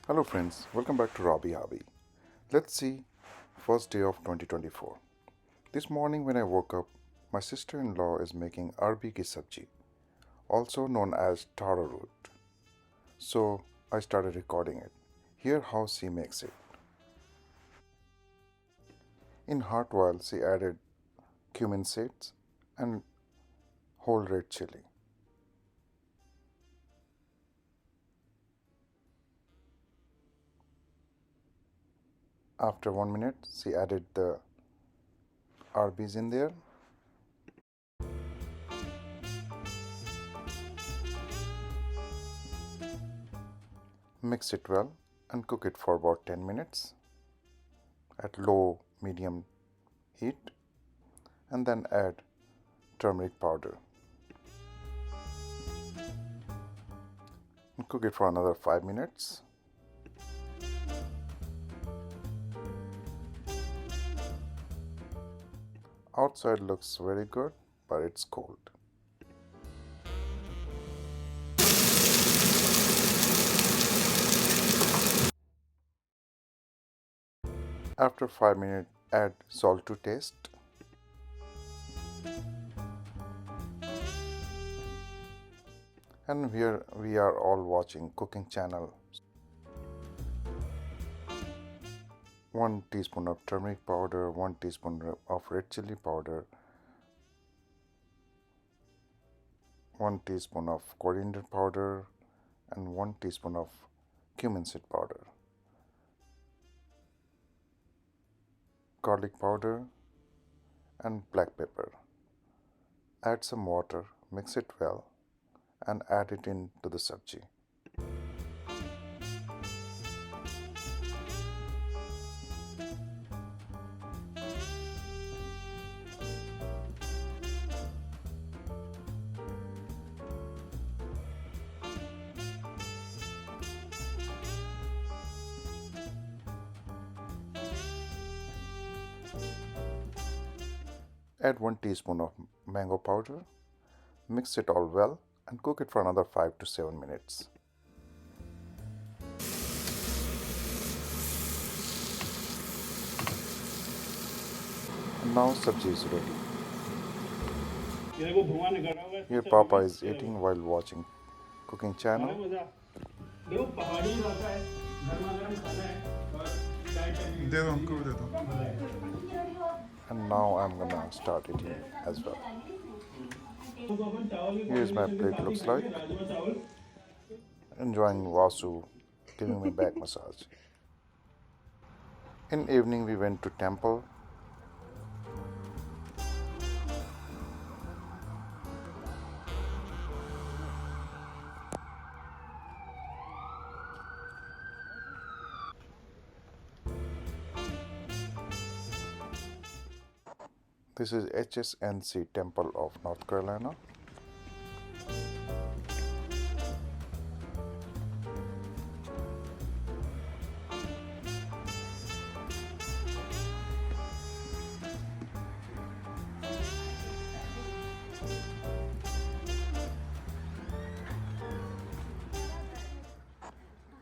Hello friends, welcome back to Arbi. Let's see first day of 2024. This morning when I woke up, my sister-in-law is making Arbi ki sabji, also known as Taro Root. So I started recording it. Hear how she makes it. In hot oil, she added cumin seeds and whole red chili. After 1 minute, she added the Arbis in there. Mix it well and cook it for about 10 minutes at low medium heat, and then add turmeric powder and cook it for another 5 minutes. Outside looks very good, but it's cold. After 5 minutes, add salt to taste. And here we are all watching cooking channel. 1 teaspoon of turmeric powder, 1 teaspoon of red chili powder, 1 teaspoon of coriander powder, and 1 teaspoon of cumin seed powder, garlic powder, and black pepper. Add some water, mix it well, and add it into the sabji. Add 1 teaspoon of mango powder, mix it all well, and cook it for another 5 to 7 minutes. And now sabji is ready. Here Papa is eating while watching cooking channel. And now I'm gonna start eating as well. Here's my plate looks like. Enjoying Vasu giving me back massage. In evening we went to temple. This is HSNC Temple of North Carolina.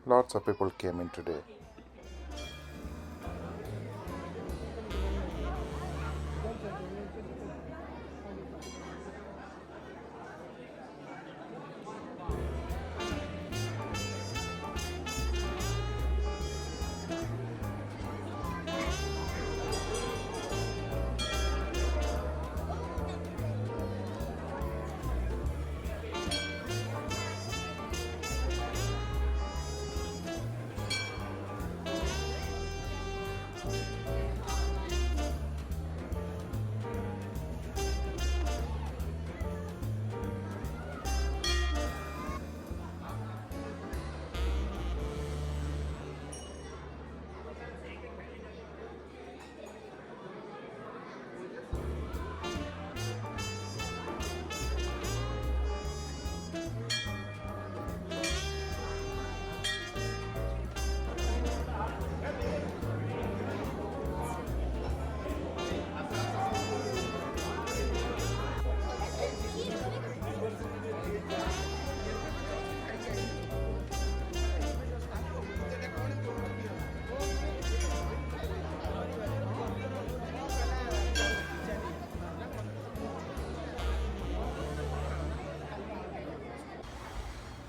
Lots of people came in today.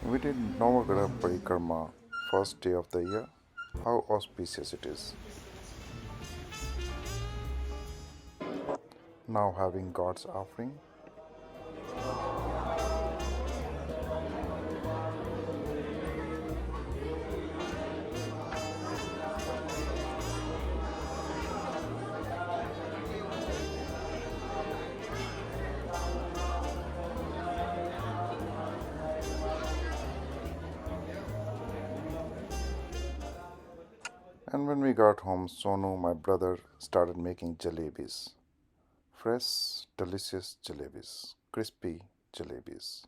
We did Navagara Parikrama first day of the year. How auspicious it is. Now having God's offering. And when we got home, Sonu, my brother, started making jalebis. Fresh, delicious jalebis. Crispy jalebis.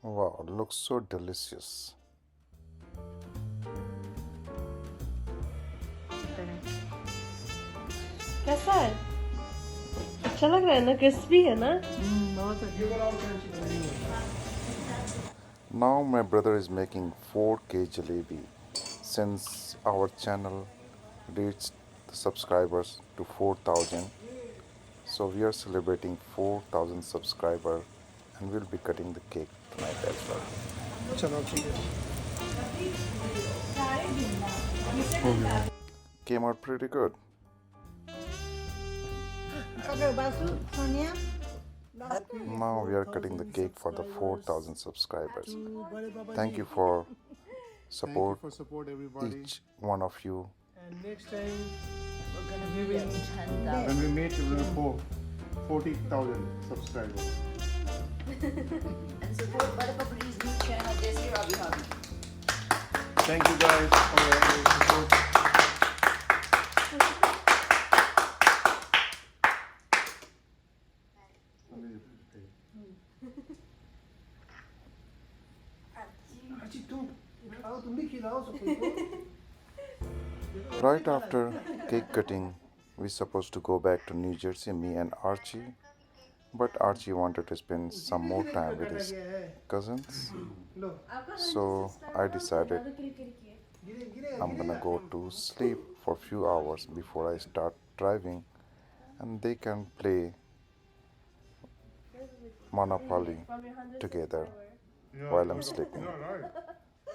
Wow, looks so delicious. कैसा है? अच्छा लग रहा है ना? Crispy है ना? Now my brother is making 4K jalebi since our channel reached the subscribers to 4,000. So we are celebrating 4,000 subscribers and we'll be cutting the cake tonight as well. चलो ठीक है Came out pretty good. Now we are cutting the cake for the 4,000 subscribers. Thank you for support, everybody. each one of you. And next time when we meet, we will go 40,000 subscribers. And support Butterpuppi's new channel, Desi Robbie Hobby. Thank you guys for your support. Right after cake cutting, we supposed to go back to New Jersey, me and Archie. But Archie wanted to spend some more time with his cousins. So I decided I'm gonna go to sleep for a few hours before I start driving and they can play Monopoly together while I'm sleeping.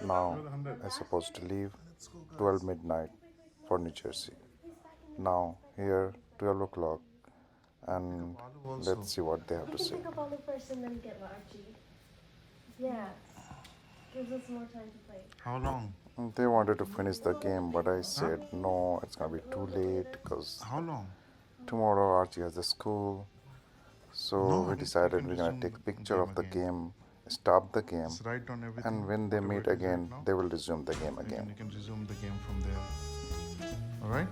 Now I'm supposed to leave 12 midnight for New Jersey. Now here 12 o'clock and let's see what they have to say. Pick up all the first and then get Archie. Yeah. Gives us more time to play. How long? They wanted to finish the game, but I said no, it's gonna be too late because How long? tomorrow Archie has the school. So No, we you decided can we're gonna resume take a the picture game of the again. game, stop the game, Just write down everything. and when they whatever meet it is again, right now. they will resume the game You again. can resume the game from there. Alright?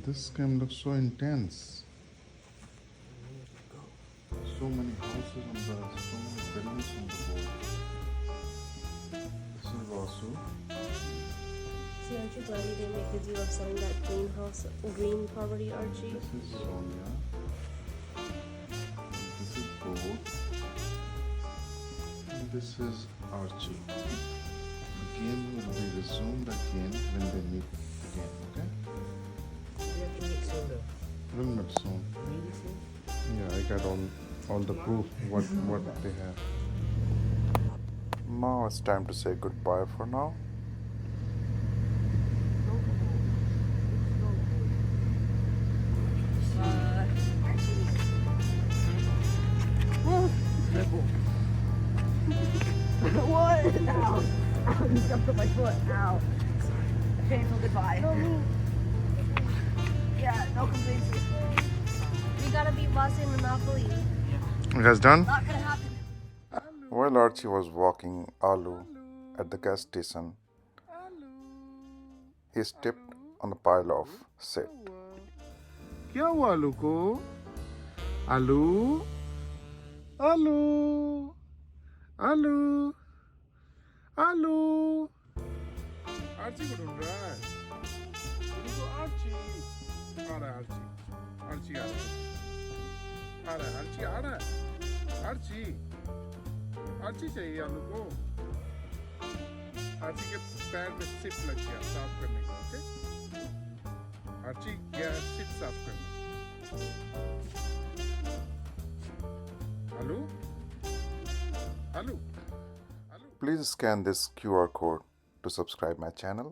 This game looks so intense. So many houses on the, so many buildings on the board. This is Vasu. Daddy didn't make a deal of selling that green property, Archie. This is Sonia. This is Bo. And this is Archie. Again, will be resumed again when they meet again, okay? We have to meet soon though. We'll meet soon. Maybe soon. Yeah, I got all the proof what they have. Now it's time to say goodbye for now. What? Ow. Ow, you jumped on my foot. Ow. Painful goodbye. Yeah, no complaints. We gotta beat boss in Monopoly. You guys done? Not gonna happen. While Archie was walking Alu at the gas station, he stepped on a pile of shit. क्या हुआ आलू को? आलू? आलू? आलू? आलू? Archie को ढूंढ रहा है। तो आर्ची आ रहा है आर्ची। आर्ची आ रहा है। आ रहा है आर्ची आ रहा है। आर्ची आर्ची चाहिए आलू को। आर्ची के पैर में सिप लग गया साफ करने का, ओके? आर्ची गया सिप साफ करने। आलू? आलू? Please scan this QR code to subscribe my channel.